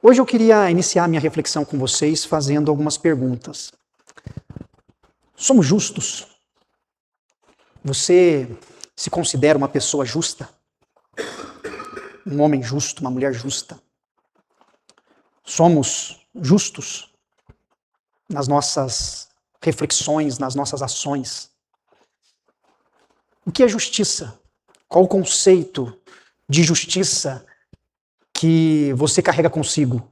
Hoje eu queria iniciar minha reflexão com vocês fazendo algumas perguntas. Somos justos? Você se considera uma pessoa justa? Um homem justo, uma mulher justa? Somos justos nas nossas reflexões, nas nossas ações? O que é justiça? Qual o conceito de justiça que você carrega consigo?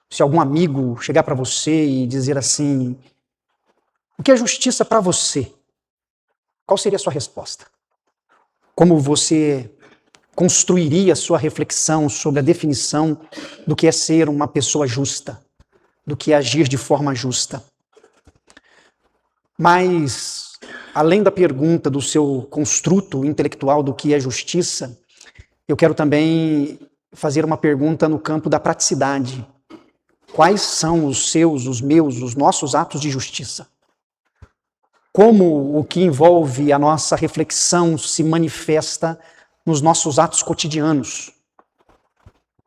Se algum amigo chegar para você e dizer assim, o que é justiça para você? Qual seria a sua resposta? Como você construiria a sua reflexão sobre a definição do que é ser uma pessoa justa, do que é agir de forma justa? Mas, além da pergunta do seu construto intelectual do que é justiça, eu quero também fazer uma pergunta no campo da praticidade. Quais são os seus, os meus, os nossos atos de justiça? Como o que envolve a nossa reflexão se manifesta nos nossos atos cotidianos?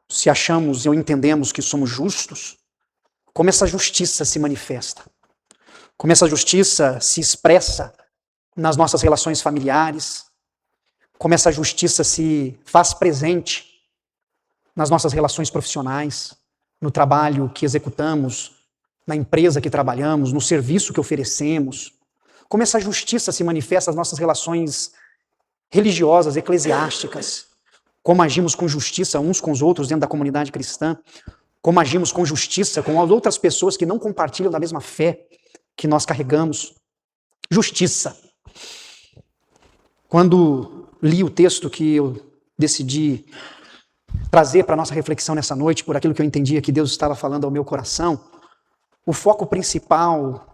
Se achamos ou entendemos que somos justos, como essa justiça se manifesta? Como essa justiça se expressa nas nossas relações familiares? Como essa justiça se faz presente nas nossas relações profissionais, no trabalho que executamos, na empresa que trabalhamos, no serviço que oferecemos? Como essa justiça se manifesta nas nossas relações religiosas, eclesiásticas? Como agimos com justiça uns com os outros dentro da comunidade cristã? Como agimos com justiça com as outras pessoas que não compartilham da mesma fé que nós carregamos? Justiça. Quando li o texto que eu decidi trazer para a nossa reflexão nessa noite, por aquilo que eu entendia que Deus estava falando ao meu coração, o foco principal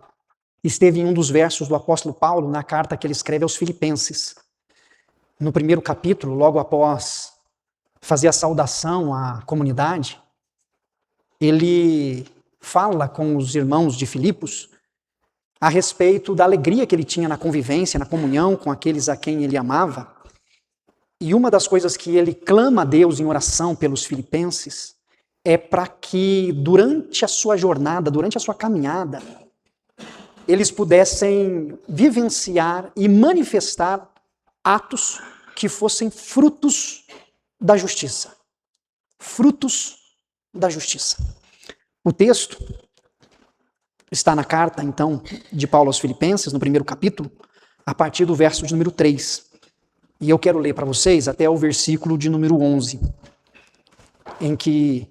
esteve em um dos versos do apóstolo Paulo, na carta que ele escreve aos Filipenses. No primeiro capítulo, logo após fazer a saudação à comunidade, ele fala com os irmãos de Filipos a respeito da alegria que ele tinha na convivência, na comunhão com aqueles a quem ele amava. E uma das coisas que ele clama a Deus em oração pelos filipenses é para que durante a sua jornada, durante a sua caminhada, eles pudessem vivenciar e manifestar atos que fossem frutos da justiça. Frutos da justiça. O texto está na carta, então, de Paulo aos Filipenses, no primeiro capítulo, a partir do verso de número 3. E eu quero ler para vocês até o versículo de número 11, em que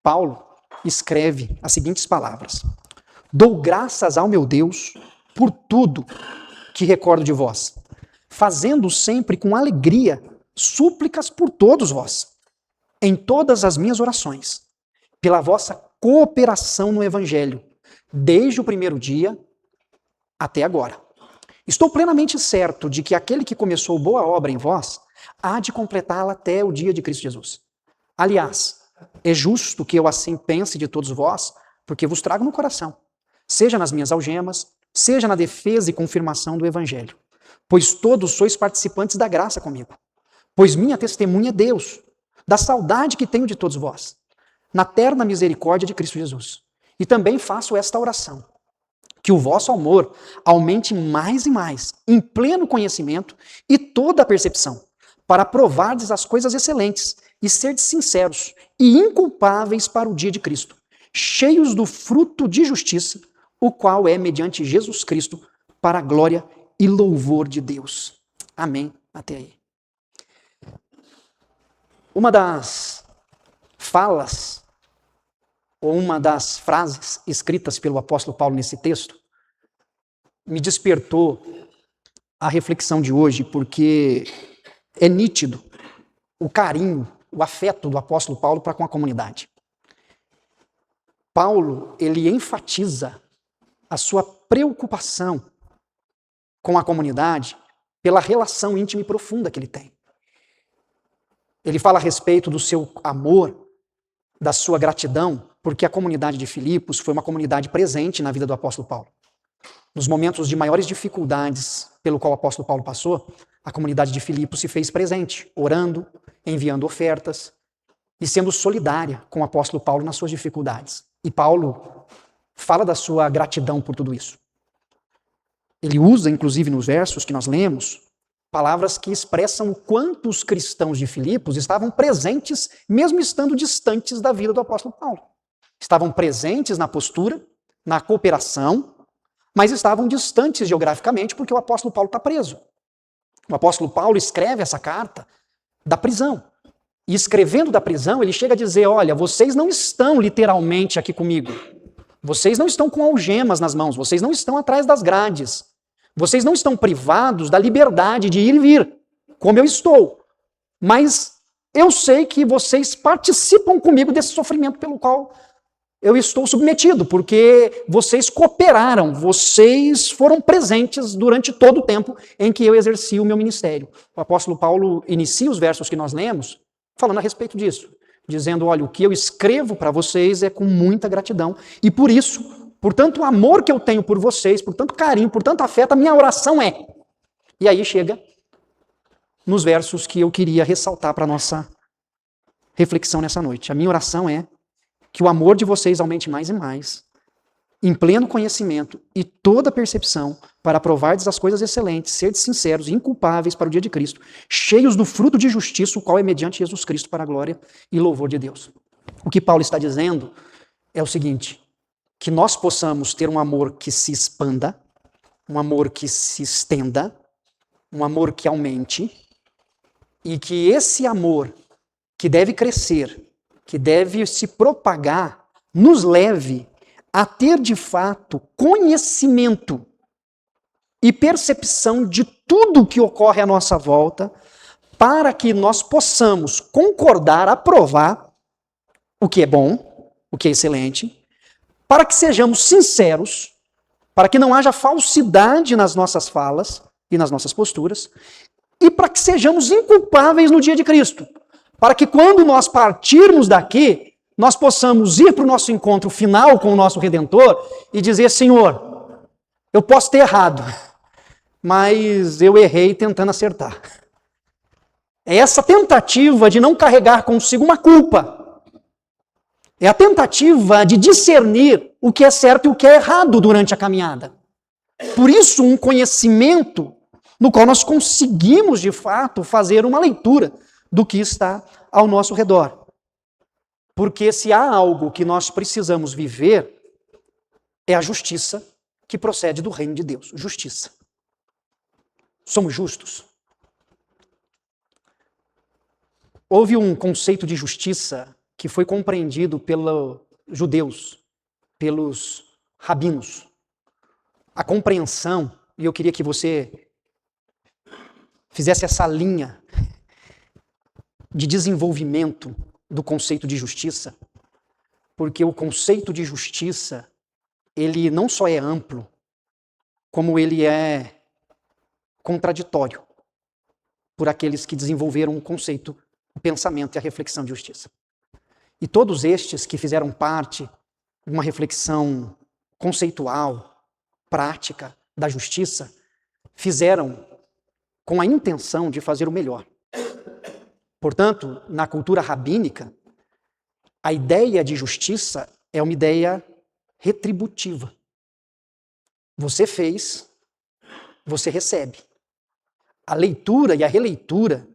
Paulo escreve as seguintes palavras: Dou graças ao meu Deus por tudo que recordo de vós, fazendo sempre com alegria súplicas por todos vós, em todas as minhas orações, pela vossa cooperação no Evangelho, desde o primeiro dia até agora. Estou plenamente certo de que aquele que começou boa obra em vós há de completá-la até o dia de Cristo Jesus. Aliás, é justo que eu assim pense de todos vós, porque vos trago no coração, seja nas minhas algemas, seja na defesa e confirmação do Evangelho, pois todos sois participantes da graça comigo. Pois minha testemunha é Deus, da saudade que tenho de todos vós, na terna misericórdia de Cristo Jesus. E também faço esta oração: que o vosso amor aumente mais e mais, em pleno conhecimento e toda a percepção, para provardes as coisas excelentes e serdes sinceros e inculpáveis para o dia de Cristo, cheios do fruto de justiça, o qual é mediante Jesus Cristo, para a glória e louvor de Deus. Amém. Até aí. Uma das falas ou uma das frases escritas pelo apóstolo Paulo nesse texto, me despertou a reflexão de hoje, porque é nítido o carinho, o afeto do apóstolo Paulo para com a comunidade. Paulo, ele enfatiza a sua preocupação com a comunidade pela relação íntima e profunda que ele tem. Ele fala a respeito do seu amor, da sua gratidão, porque a comunidade de Filipos foi uma comunidade presente na vida do apóstolo Paulo. Nos momentos de maiores dificuldades pelo qual o apóstolo Paulo passou, a comunidade de Filipos se fez presente, orando, enviando ofertas, e sendo solidária com o apóstolo Paulo nas suas dificuldades. E Paulo fala da sua gratidão por tudo isso. Ele usa, inclusive nos versos que nós lemos, palavras que expressam o quanto os cristãos de Filipos estavam presentes, mesmo estando distantes da vida do apóstolo Paulo. Estavam presentes na postura, na cooperação, mas estavam distantes geograficamente porque o apóstolo Paulo está preso. O apóstolo Paulo escreve essa carta da prisão. E escrevendo da prisão, ele chega a dizer, olha, vocês não estão literalmente aqui comigo. Vocês não estão com algemas nas mãos, vocês não estão atrás das grades. Vocês não estão privados da liberdade de ir e vir, como eu estou. Mas eu sei que vocês participam comigo desse sofrimento pelo qual eu estou submetido, porque vocês cooperaram, vocês foram presentes durante todo o tempo em que eu exerci o meu ministério. O apóstolo Paulo inicia os versos que nós lemos falando a respeito disso, dizendo, olha, o que eu escrevo para vocês é com muita gratidão, e por isso, por tanto amor que eu tenho por vocês, por tanto carinho, por tanto afeto, a minha oração é. E aí chega nos versos que eu queria ressaltar para a nossa reflexão nessa noite. A minha oração é que o amor de vocês aumente mais e mais, em pleno conhecimento e toda percepção, para provardes as coisas excelentes, serdes sinceros e inculpáveis para o dia de Cristo, cheios do fruto de justiça, o qual é mediante Jesus Cristo para a glória e louvor de Deus. O que Paulo está dizendo é o seguinte, que nós possamos ter um amor que se expanda, um amor que se estenda, um amor que aumente, e que esse amor que deve crescer, que deve se propagar, nos leve a ter de fato conhecimento e percepção de tudo que ocorre à nossa volta, para que nós possamos concordar, aprovar o que é bom, o que é excelente, para que sejamos sinceros, para que não haja falsidade nas nossas falas e nas nossas posturas, e para que sejamos inculpáveis no dia de Cristo. Para que quando nós partirmos daqui, nós possamos ir para o nosso encontro final com o nosso Redentor e dizer, Senhor, eu posso ter errado, mas eu errei tentando acertar. É essa tentativa de não carregar consigo uma culpa. É a tentativa de discernir o que é certo e o que é errado durante a caminhada. Por isso, um conhecimento no qual nós conseguimos, de fato, fazer uma leitura do que está ao nosso redor. Porque se há algo que nós precisamos viver, é a justiça que procede do reino de Deus. Justiça. Somos justos. Houve um conceito de justiça que foi compreendido pelos judeus, pelos rabinos. A compreensão, e eu queria que você fizesse essa linha de desenvolvimento do conceito de justiça, porque o conceito de justiça, ele não só é amplo, como ele é contraditório por aqueles que desenvolveram o conceito, o pensamento e a reflexão de justiça. E todos estes que fizeram parte de uma reflexão conceitual, prática da justiça, fizeram com a intenção de fazer o melhor. Portanto, na cultura rabínica, a ideia de justiça é uma ideia retributiva. Você fez, você recebe. A leitura e a releitura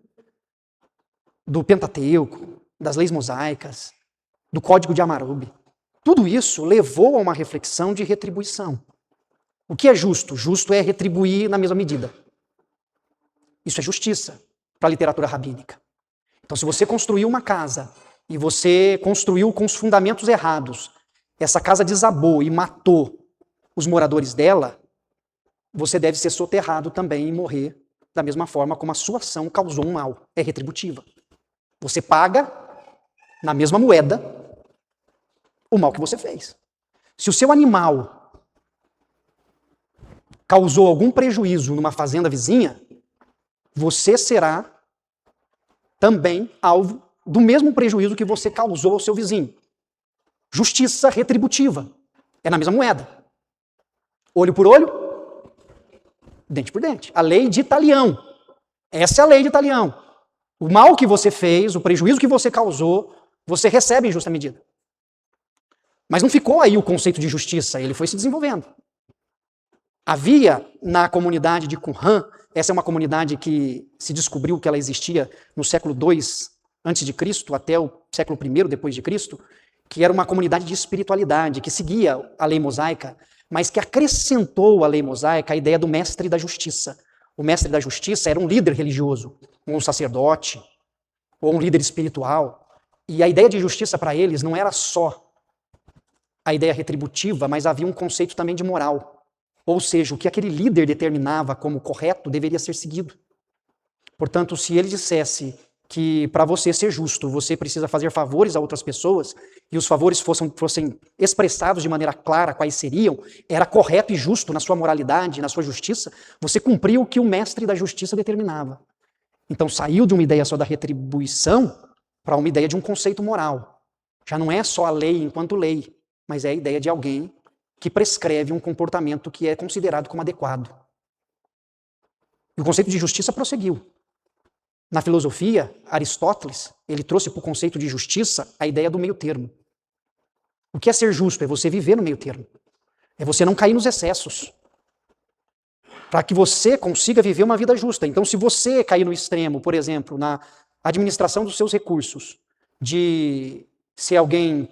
do Pentateuco, das leis mosaicas, do Código de Hammurabi, tudo isso levou a uma reflexão de retribuição. O que é justo? Justo é retribuir na mesma medida. Isso é justiça para a literatura rabínica. Então, se você construiu uma casa e você construiu com os fundamentos errados, essa casa desabou e matou os moradores dela, você deve ser soterrado também e morrer da mesma forma como a sua ação causou um mal. É retributiva. Você paga na mesma moeda o mal que você fez. Se o seu animal causou algum prejuízo numa fazenda vizinha, você será também alvo do mesmo prejuízo que você causou ao seu vizinho. Justiça retributiva. É na mesma moeda. Olho por olho, dente por dente. A lei de Italião. Essa é a lei de Italião. O mal que você fez, o prejuízo que você causou, você recebe em justa medida. Mas não ficou aí o conceito de justiça, ele foi se desenvolvendo. Havia na comunidade de Qumran, essa é uma comunidade que se descobriu que ela existia no século II a.C. até o século I depois de Cristo, que era uma comunidade de espiritualidade, que seguia a lei mosaica, mas que acrescentou à lei mosaica a ideia do mestre da justiça. O mestre da justiça era um líder religioso, um sacerdote, ou um líder espiritual. E a ideia de justiça para eles não era só a ideia retributiva, mas havia um conceito também de moral. Ou seja, o que aquele líder determinava como correto deveria ser seguido. Portanto, se ele dissesse que para você ser justo, você precisa fazer favores a outras pessoas, e os favores fossem expressados de maneira clara quais seriam, era correto e justo na sua moralidade, na sua justiça, você cumpriu o que o mestre da justiça determinava. Então saiu de uma ideia só da retribuição para uma ideia de um conceito moral. Já não é só a lei enquanto lei, mas é a ideia de alguém que prescreve um comportamento que é considerado como adequado. E o conceito de justiça prosseguiu. Na filosofia, Aristóteles, ele trouxe para o conceito de justiça a ideia do meio termo. O que é ser justo? É você viver no meio termo. É você não cair nos excessos. Para que você consiga viver uma vida justa. Então, se você cair no extremo, por exemplo, na administração dos seus recursos, de ser alguém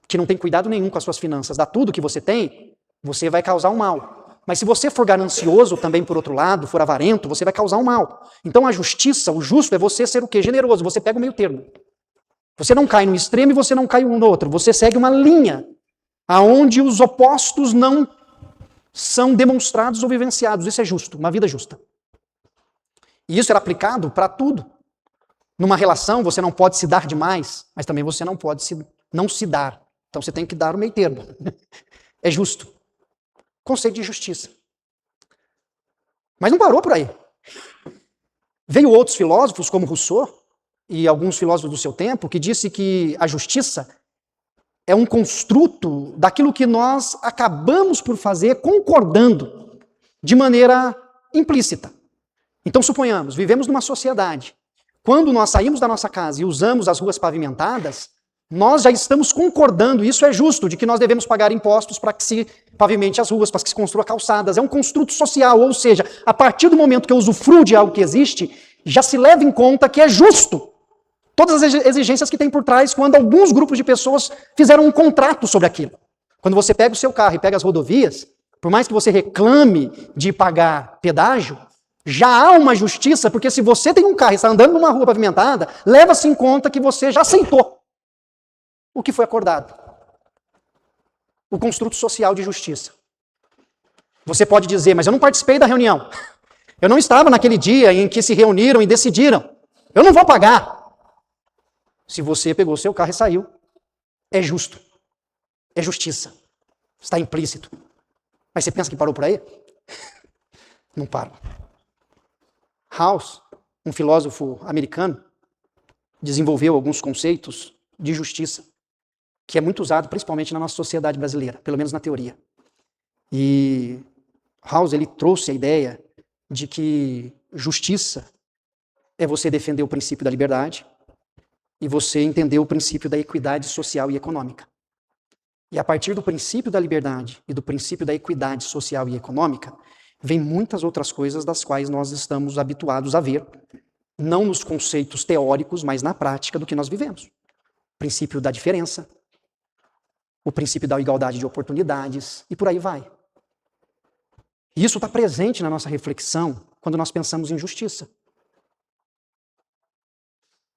que não tem cuidado nenhum com as suas finanças, dá tudo que você tem, você vai causar um mal. Mas se você for ganancioso também, por outro lado, for avarento, você vai causar um mal. Então a justiça, o justo é você ser o quê? Generoso, você pega o meio termo. Você não cai no extremo e você não cai um no outro. Você segue uma linha aonde os opostos não são demonstrados ou vivenciados. Isso é justo, uma vida justa. E isso era aplicado para tudo. Numa relação, você não pode se dar demais, mas também você não pode não se dar. Então você tem que dar o meio termo. É justo. Conceito de justiça. Mas não parou por aí. Veio outros filósofos, como Rousseau, e alguns filósofos do seu tempo, que disse que a justiça é um construto daquilo que nós acabamos por fazer concordando de maneira implícita. Então, suponhamos, vivemos numa sociedade. Quando nós saímos da nossa casa e usamos as ruas pavimentadas, nós já estamos concordando, isso é justo, de que nós devemos pagar impostos para que se pavimente as ruas, para que se construa calçadas. É um construto social, ou seja, a partir do momento que eu usufruo de algo que existe, já se leva em conta que é justo. Todas as exigências que tem por trás quando alguns grupos de pessoas fizeram um contrato sobre aquilo. Quando você pega o seu carro e pega as rodovias, por mais que você reclame de pagar pedágio, já há uma justiça, porque se você tem um carro e está andando numa rua pavimentada, leva-se em conta que você já aceitou o que foi acordado. O construto social de justiça. Você pode dizer, mas eu não participei da reunião. Eu não estava naquele dia em que se reuniram e decidiram. Eu não vou pagar. Se você pegou seu carro e saiu, é justo. É justiça. Está implícito. Mas você pensa que parou por aí? Não parou. Rawls, um filósofo americano, desenvolveu alguns conceitos de justiça, que é muito usado principalmente na nossa sociedade brasileira, pelo menos na teoria. E Rawls, ele trouxe a ideia de que justiça é você defender o princípio da liberdade e você entender o princípio da equidade social e econômica. E a partir do princípio da liberdade e do princípio da equidade social e econômica, vem muitas outras coisas das quais nós estamos habituados a ver, não nos conceitos teóricos, mas na prática do que nós vivemos. O princípio da diferença, o princípio da igualdade de oportunidades, e por aí vai. E isso está presente na nossa reflexão quando nós pensamos em justiça.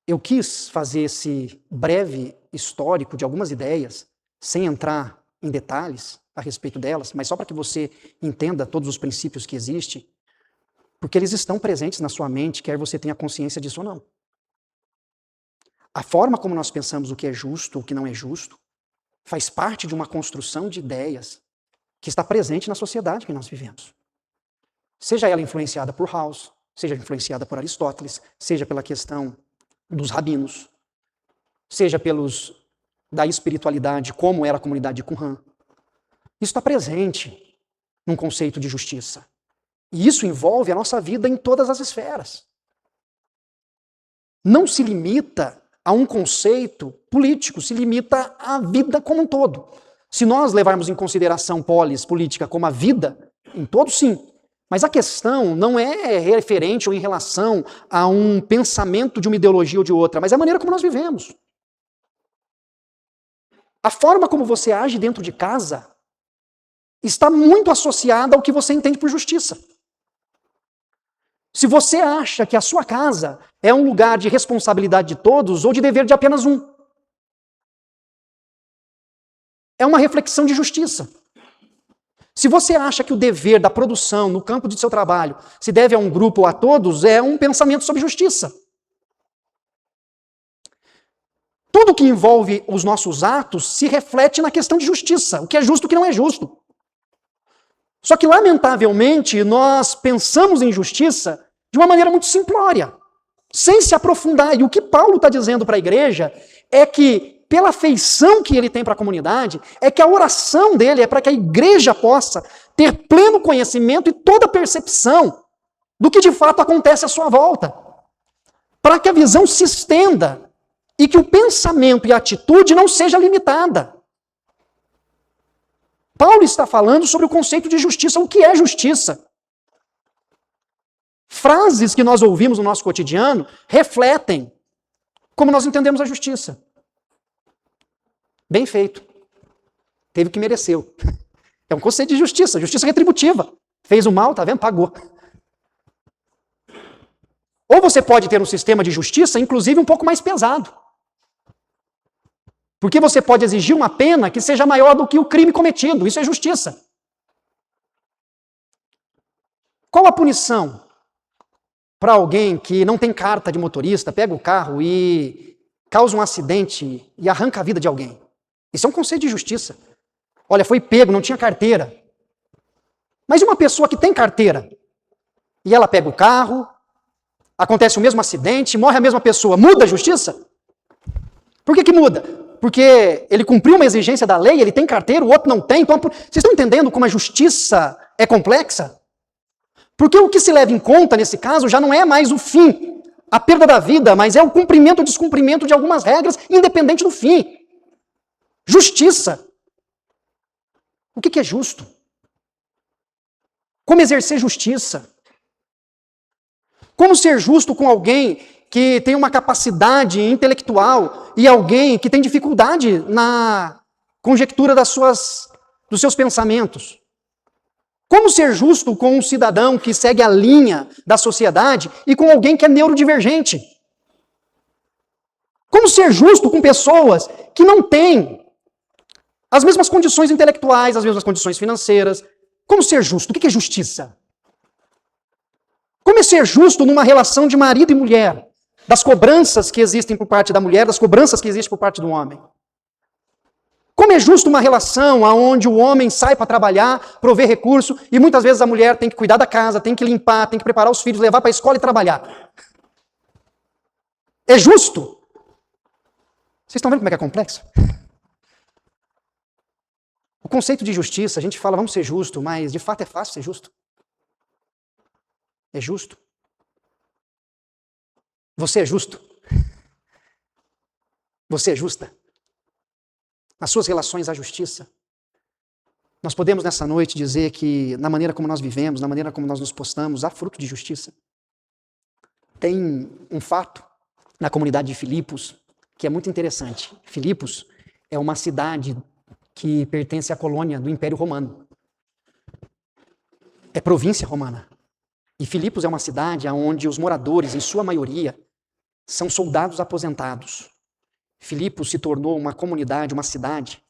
Eu quis fazer esse breve histórico de algumas ideias, sem entrar em detalhes a respeito delas, mas só para que você entenda todos os princípios que existem, porque eles estão presentes na sua mente, quer você tenha consciência disso ou não. A forma como nós pensamos o que é justo ou o que não é justo faz parte de uma construção de ideias que está presente na sociedade que nós vivemos. Seja ela influenciada por Rawls, seja influenciada por Aristóteles, seja pela questão dos rabinos, seja da espiritualidade, como era a comunidade de Qumran. Isso está presente num conceito de justiça. E isso envolve a nossa vida em todas as esferas. Não se limita a um conceito político, se limita à vida como um todo. Se nós levarmos em consideração polis, política, como a vida, em todo, sim. Mas a questão não é referente ou em relação a um pensamento de uma ideologia ou de outra, mas é a maneira como nós vivemos. A forma como você age dentro de casa está muito associada ao que você entende por justiça. Se você acha que a sua casa é um lugar de responsabilidade de todos ou de dever de apenas um, é uma reflexão de justiça. Se você acha que o dever da produção no campo de seu trabalho se deve a um grupo ou a todos, é um pensamento sobre justiça. Tudo que envolve os nossos atos se reflete na questão de justiça, o que é justo e o que não é justo. Só que, lamentavelmente, nós pensamos em justiça de uma maneira muito simplória, sem se aprofundar. E o que Paulo está dizendo para a igreja é que, pela afeição que ele tem para a comunidade, é que a oração dele é para que a igreja possa ter pleno conhecimento e toda percepção do que de fato acontece à sua volta, para que a visão se estenda e que o pensamento e a atitude não seja limitada. Paulo está falando sobre o conceito de justiça. O que é justiça? Frases que nós ouvimos no nosso cotidiano refletem como nós entendemos a justiça. Bem feito. Teve o que mereceu. É um conceito de justiça, justiça retributiva. Fez o mal, tá vendo? Pagou. Ou você pode ter um sistema de justiça, inclusive um pouco mais pesado. Porque você pode exigir uma pena que seja maior do que o crime cometido. Isso é justiça. Qual a punição para alguém que não tem carta de motorista, pega o carro e causa um acidente e arranca a vida de alguém? Isso é um conceito de justiça. Olha, foi pego, não tinha carteira. Mas e uma pessoa que tem carteira? E ela pega o carro, acontece o mesmo acidente, morre a mesma pessoa. Muda a justiça? Por que muda? Porque ele cumpriu uma exigência da lei, ele tem carteira, o outro não tem. Então, vocês estão entendendo como a justiça é complexa? Porque o que se leva em conta nesse caso já não é mais o fim, a perda da vida, mas é o cumprimento ou descumprimento de algumas regras, independente do fim. Justiça. O que é justo? Como exercer justiça? Como ser justo com alguém que tem uma capacidade intelectual e alguém que tem dificuldade na conjectura dos seus pensamentos? Como ser justo com um cidadão que segue a linha da sociedade e com alguém que é neurodivergente? Como ser justo com pessoas que não têm as mesmas condições intelectuais, as mesmas condições financeiras? Como ser justo? O que é justiça? Como é ser justo numa relação de marido e mulher? Das cobranças que existem por parte da mulher, das cobranças que existem por parte do homem. Como é justo uma relação onde o homem sai para trabalhar, prover recurso, e muitas vezes a mulher tem que cuidar da casa, tem que limpar, tem que preparar os filhos, levar para a escola e trabalhar? É justo? Vocês estão vendo como é que é complexo? O conceito de justiça, a gente fala, vamos ser justo, mas de fato é fácil ser justo. É justo. Você é justo? Você é justa? Nas suas relações à justiça? Nós podemos nessa noite dizer que na maneira como nós vivemos, na maneira como nós nos postamos, há fruto de justiça. Tem um fato na comunidade de Filipos que é muito interessante. Filipos é uma cidade que pertence à colônia do Império Romano. É província romana. E Filipos é uma cidade onde os moradores, em sua maioria, são soldados aposentados. Filipos se tornou uma comunidade, uma cidade,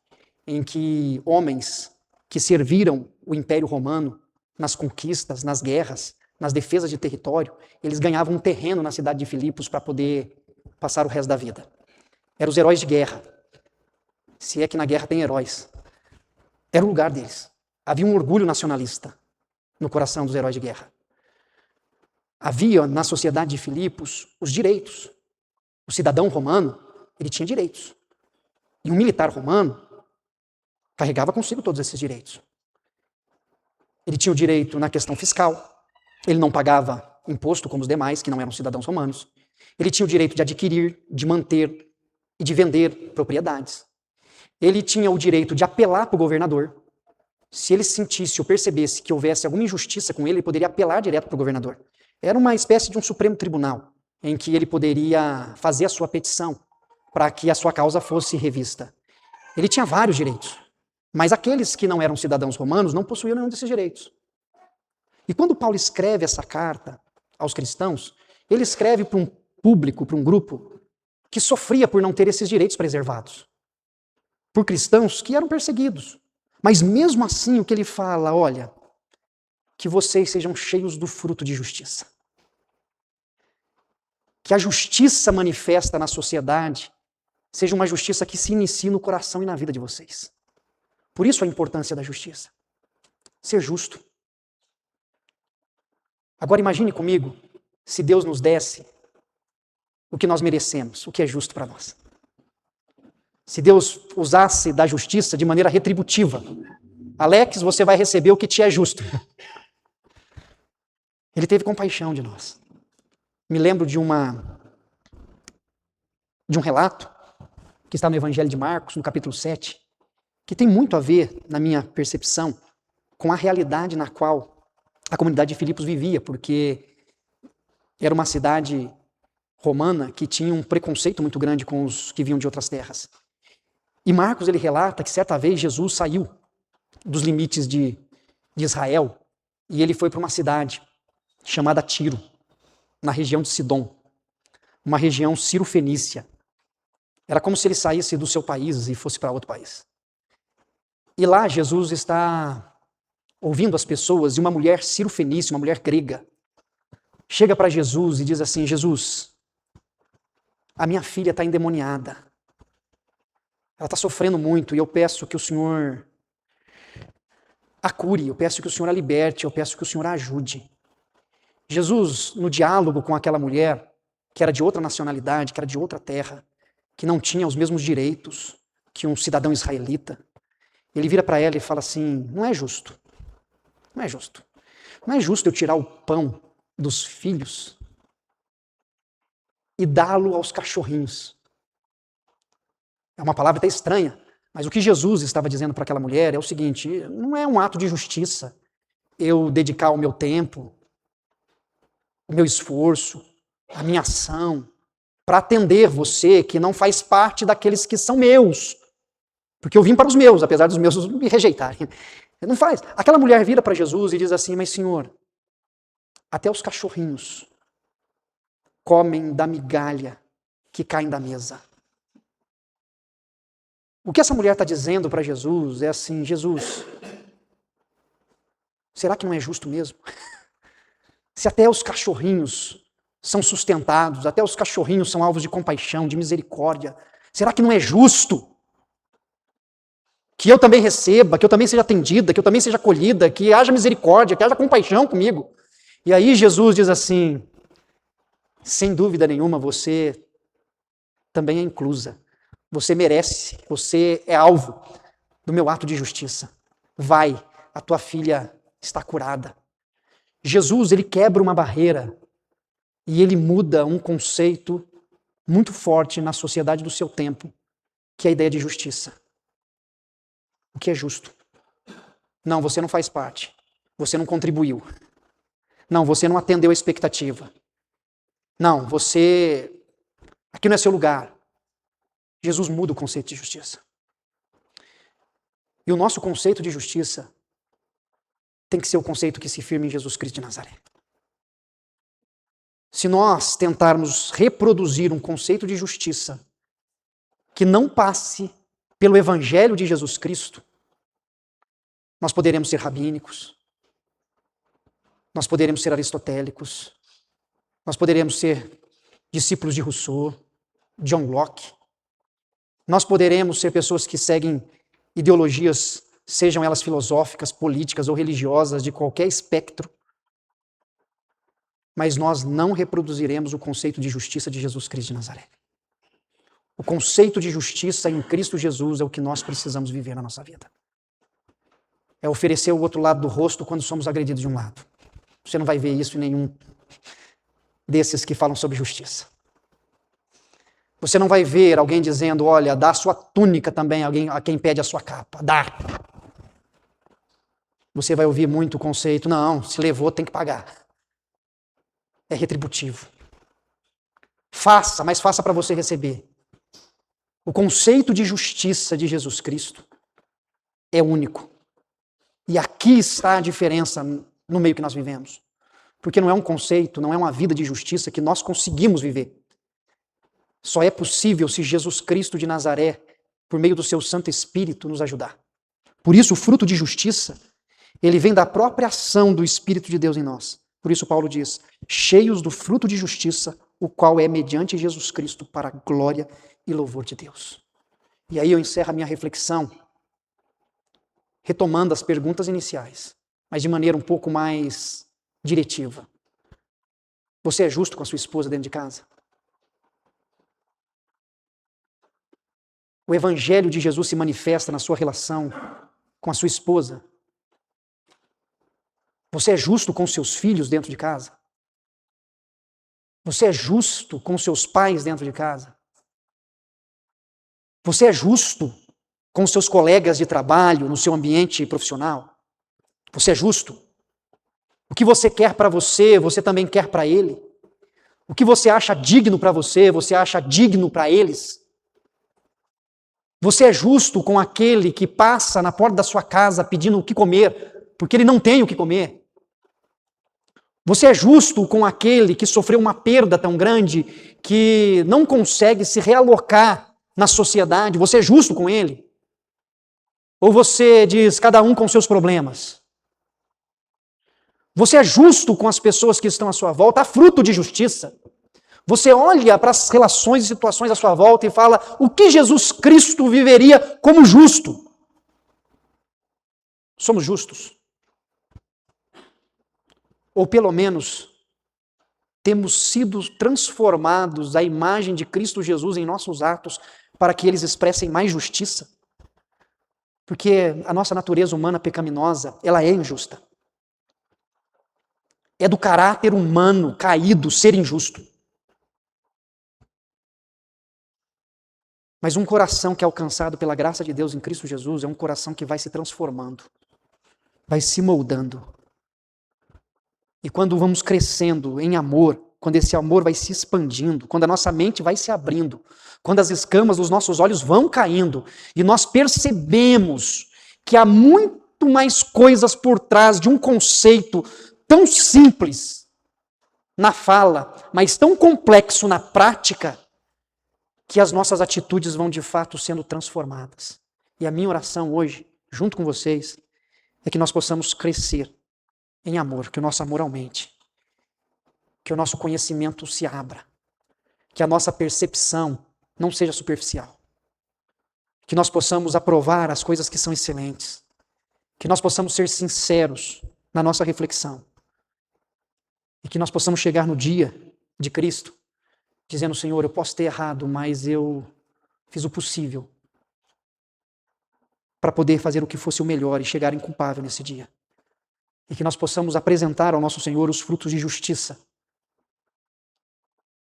em que homens que serviram o Império Romano nas conquistas, nas guerras, nas defesas de território, eles ganhavam um terreno na cidade de Filipos para poder passar o resto da vida. Eram os heróis de guerra. Se é que na guerra tem heróis. Era o lugar deles. Havia um orgulho nacionalista no coração dos heróis de guerra. Havia na sociedade de Filipos os direitos. O cidadão romano, ele tinha direitos. E um militar romano carregava consigo todos esses direitos. Ele tinha o direito na questão fiscal. Ele não pagava imposto como os demais, que não eram cidadãos romanos. Ele tinha o direito de adquirir, de manter e de vender propriedades. Ele tinha o direito de apelar para o governador. Se ele sentisse ou percebesse que houvesse alguma injustiça com ele, ele poderia apelar direto para o governador. Era uma espécie de um Supremo Tribunal, em que ele poderia fazer a sua petição para que a sua causa fosse revista. Ele tinha vários direitos, mas aqueles que não eram cidadãos romanos não possuíam nenhum desses direitos. E quando Paulo escreve essa carta aos cristãos, ele escreve para um público, para um grupo, que sofria por não ter esses direitos preservados. Por cristãos que eram perseguidos. Mas mesmo assim o que ele fala, olha, que vocês sejam cheios do fruto de justiça. Que a justiça manifesta na sociedade seja uma justiça que se inicie no coração e na vida de vocês. Por isso a importância da justiça. Ser justo. Agora imagine comigo, se Deus nos desse o que nós merecemos, o que é justo para nós. Se Deus usasse da justiça de maneira retributiva. Alex, você vai receber o que te é justo. Ele teve compaixão de nós. Me lembro de um relato que está no Evangelho de Marcos, no capítulo 7, que tem muito a ver, na minha percepção, com a realidade na qual a comunidade de Filipos vivia, porque era uma cidade romana que tinha um preconceito muito grande com os que vinham de outras terras. E Marcos ele relata que certa vez Jesus saiu dos limites de Israel e ele foi para uma cidade chamada Tiro, na região de Sidom, uma região ciro-fenícia. Era como se ele saísse do seu país e fosse para outro país. E lá Jesus está ouvindo as pessoas e uma mulher ciro-fenícia, uma mulher grega, chega para Jesus e diz assim, Jesus, a minha filha está endemoniada. Ela está sofrendo muito e eu peço que o Senhor a cure, eu peço que o Senhor a liberte, eu peço que o Senhor a ajude. Jesus, no diálogo com aquela mulher, que era de outra nacionalidade, que era de outra terra, que não tinha os mesmos direitos que um cidadão israelita, ele vira para ela e fala assim, não é justo. Não é justo. Não é justo eu tirar o pão dos filhos e dá-lo aos cachorrinhos. É uma palavra até estranha, mas o que Jesus estava dizendo para aquela mulher é o seguinte, não é um ato de justiça eu dedicar o meu tempo, o meu esforço, a minha ação, para atender você que não faz parte daqueles que são meus. Porque eu vim para os meus, apesar dos meus me rejeitarem. Não faz. Aquela mulher vira para Jesus e diz assim, mas Senhor, até os cachorrinhos comem da migalha que caem da mesa. O que essa mulher está dizendo para Jesus é assim, Jesus, será que não é justo mesmo? Se até os cachorrinhos são sustentados, até os cachorrinhos são alvos de compaixão, de misericórdia, será que não é justo que eu também receba, que eu também seja atendida, que eu também seja acolhida, que haja misericórdia, que haja compaixão comigo? E aí Jesus diz assim, sem dúvida nenhuma, você também é inclusa. Você merece, você é alvo do meu ato de justiça. Vai, a tua filha está curada. Jesus, ele quebra uma barreira e ele muda um conceito muito forte na sociedade do seu tempo, que é a ideia de justiça. O que é justo? Não, você não faz parte. Você não contribuiu. Não, você não atendeu a expectativa. Não, você... Aqui não é seu lugar. Jesus muda o conceito de justiça. E o nosso conceito de justiça tem que ser o conceito que se firma em Jesus Cristo de Nazaré. Se nós tentarmos reproduzir um conceito de justiça que não passe pelo Evangelho de Jesus Cristo, nós poderemos ser rabínicos, nós poderemos ser aristotélicos, nós poderemos ser discípulos de Rousseau, John Locke, nós poderemos ser pessoas que seguem ideologias, sejam elas filosóficas, políticas ou religiosas, de qualquer espectro, mas nós não reproduziremos o conceito de justiça de Jesus Cristo de Nazaré. O conceito de justiça em Cristo Jesus é o que nós precisamos viver na nossa vida. É oferecer o outro lado do rosto quando somos agredidos de um lado. Você não vai ver isso em nenhum desses que falam sobre justiça. Você não vai ver alguém dizendo, olha, dá a sua túnica também a quem pede a sua capa. Dá. Você vai ouvir muito o conceito, não, se levou tem que pagar. É retributivo. Faça, mas faça para você receber. O conceito de justiça de Jesus Cristo é único. E aqui está a diferença no meio que nós vivemos. Porque não é um conceito, não é uma vida de justiça que nós conseguimos viver. Só é possível se Jesus Cristo de Nazaré, por meio do seu Santo Espírito, nos ajudar. Por isso, o fruto de justiça, ele vem da própria ação do Espírito de Deus em nós. Por isso, Paulo diz, cheios do fruto de justiça, o qual é mediante Jesus Cristo para a glória e louvor de Deus. E aí eu encerro a minha reflexão, retomando as perguntas iniciais, mas de maneira um pouco mais diretiva. Você é justo com a sua esposa dentro de casa? O Evangelho de Jesus se manifesta na sua relação com a sua esposa? Você é justo com seus filhos dentro de casa? Você é justo com seus pais dentro de casa? Você é justo com seus colegas de trabalho, no seu ambiente profissional? Você é justo? O que você quer para você, você também quer para ele? O que você acha digno para você, você acha digno para eles? Você é justo com aquele que passa na porta da sua casa pedindo o que comer, porque ele não tem o que comer? Você é justo com aquele que sofreu uma perda tão grande que não consegue se realocar na sociedade? Você é justo com ele? Ou você diz, cada um com seus problemas? Você é justo com as pessoas que estão à sua volta? Há fruto de justiça. Você olha para as relações e situações à sua volta e fala, o que Jesus Cristo viveria como justo? Somos justos? Ou pelo menos temos sido transformados à imagem de Cristo Jesus em nossos atos para que eles expressem mais justiça? Porque a nossa natureza humana pecaminosa, ela é injusta. É do caráter humano caído ser injusto. Mas um coração que é alcançado pela graça de Deus em Cristo Jesus é um coração que vai se transformando, vai se moldando. E quando vamos crescendo em amor, quando esse amor vai se expandindo, quando a nossa mente vai se abrindo, quando as escamas dos nossos olhos vão caindo, e nós percebemos que há muito mais coisas por trás de um conceito tão simples na fala, mas tão complexo na prática, que as nossas atitudes vão de fato sendo transformadas. E a minha oração hoje, junto com vocês, é que nós possamos crescer em amor, que o nosso amor aumente, que o nosso conhecimento se abra, que a nossa percepção não seja superficial, que nós possamos aprovar as coisas que são excelentes, que nós possamos ser sinceros na nossa reflexão e que nós possamos chegar no dia de Cristo dizendo, Senhor, eu posso ter errado, mas eu fiz o possível para poder fazer o que fosse o melhor e chegar inculpável nesse dia. E que nós possamos apresentar ao nosso Senhor os frutos de justiça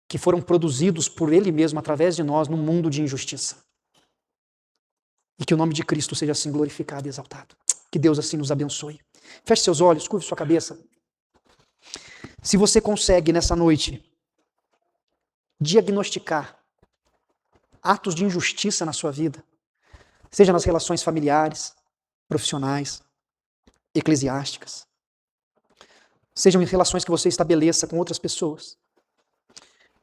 que foram produzidos por Ele mesmo através de nós num mundo de injustiça. E que o nome de Cristo seja assim glorificado e exaltado. Que Deus assim nos abençoe. Feche seus olhos, curve sua cabeça. Se você consegue nessa noite diagnosticar atos de injustiça na sua vida, seja nas relações familiares, profissionais, eclesiásticas, sejam em relações que você estabeleça com outras pessoas,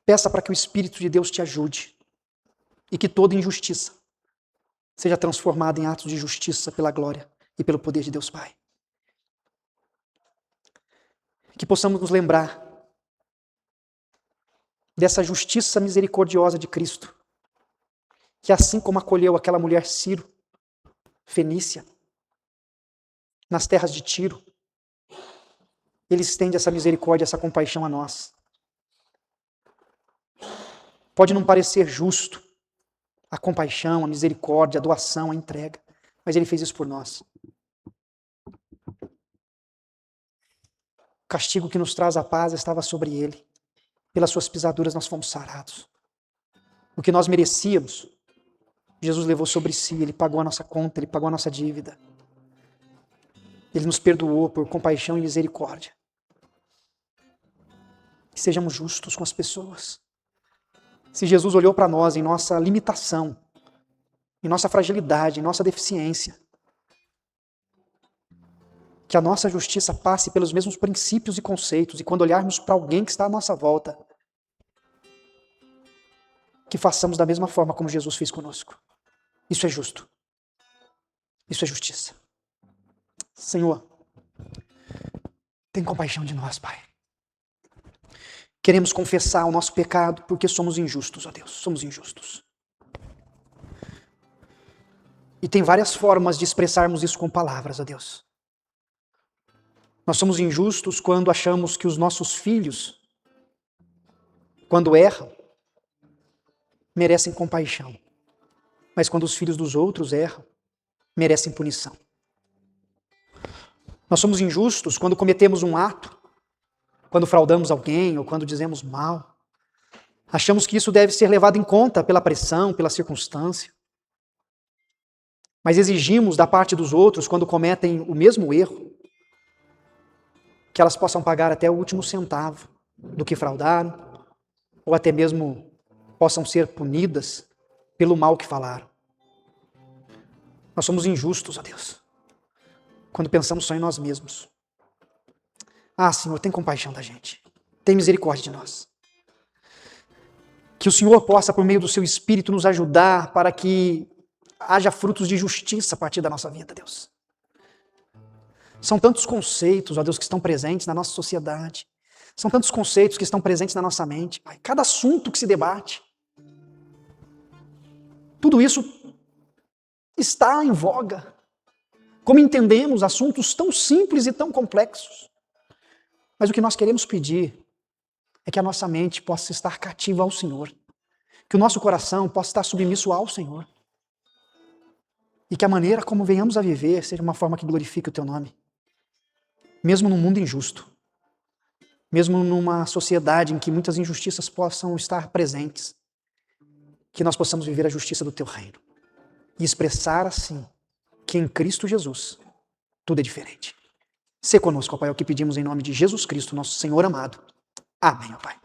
peça para que o Espírito de Deus te ajude e que toda injustiça seja transformada em atos de justiça pela glória e pelo poder de Deus Pai. Que possamos nos lembrar dessa justiça misericordiosa de Cristo, que assim como acolheu aquela mulher Ciro, fenícia, nas terras de Tiro, Ele estende essa misericórdia, essa compaixão a nós. Pode não parecer justo a compaixão, a misericórdia, a doação, a entrega, mas Ele fez isso por nós. O castigo que nos traz a paz estava sobre Ele. Pelas suas pisaduras nós fomos sarados. O que nós merecíamos, Jesus levou sobre si, Ele pagou a nossa conta, Ele pagou a nossa dívida. Ele nos perdoou por compaixão e misericórdia. Que sejamos justos com as pessoas. Se Jesus olhou para nós em nossa limitação, em nossa fragilidade, em nossa deficiência, que a nossa justiça passe pelos mesmos princípios e conceitos, e quando olharmos para alguém que está à nossa volta, que façamos da mesma forma como Jesus fez conosco. Isso é justo. Isso é justiça. Senhor, tem compaixão de nós, Pai. Queremos confessar o nosso pecado porque somos injustos, ó Deus, somos injustos. E tem várias formas de expressarmos isso com palavras, ó Deus. Nós somos injustos quando achamos que os nossos filhos, quando erram, merecem compaixão. Mas quando os filhos dos outros erram, merecem punição. Nós somos injustos quando cometemos um ato, quando fraudamos alguém ou quando dizemos mal. Achamos que isso deve ser levado em conta pela pressão, pela circunstância. Mas exigimos da parte dos outros, quando cometem o mesmo erro, que elas possam pagar até o último centavo do que fraudaram, ou até mesmo possam ser punidas pelo mal que falaram. Nós somos injustos, ó Deus, quando pensamos só em nós mesmos. Ah, Senhor, tem compaixão da gente. Tem misericórdia de nós. Que o Senhor possa, por meio do seu Espírito, nos ajudar para que haja frutos de justiça a partir da nossa vida, Deus. São tantos conceitos, ó Deus, que estão presentes na nossa sociedade. São tantos conceitos que estão presentes na nossa mente, Pai. Cada assunto que se debate. Tudo isso está em voga. Como entendemos assuntos tão simples e tão complexos. Mas o que nós queremos pedir é que a nossa mente possa estar cativa ao Senhor. Que o nosso coração possa estar submisso ao Senhor. E que a maneira como venhamos a viver seja uma forma que glorifique o Teu nome. Mesmo num mundo injusto. Mesmo numa sociedade em que muitas injustiças possam estar presentes. Que nós possamos viver a justiça do Teu reino. E expressar assim que em Cristo Jesus tudo é diferente. Sê conosco, ó Pai, é o que pedimos em nome de Jesus Cristo, nosso Senhor amado. Amém, ó Pai.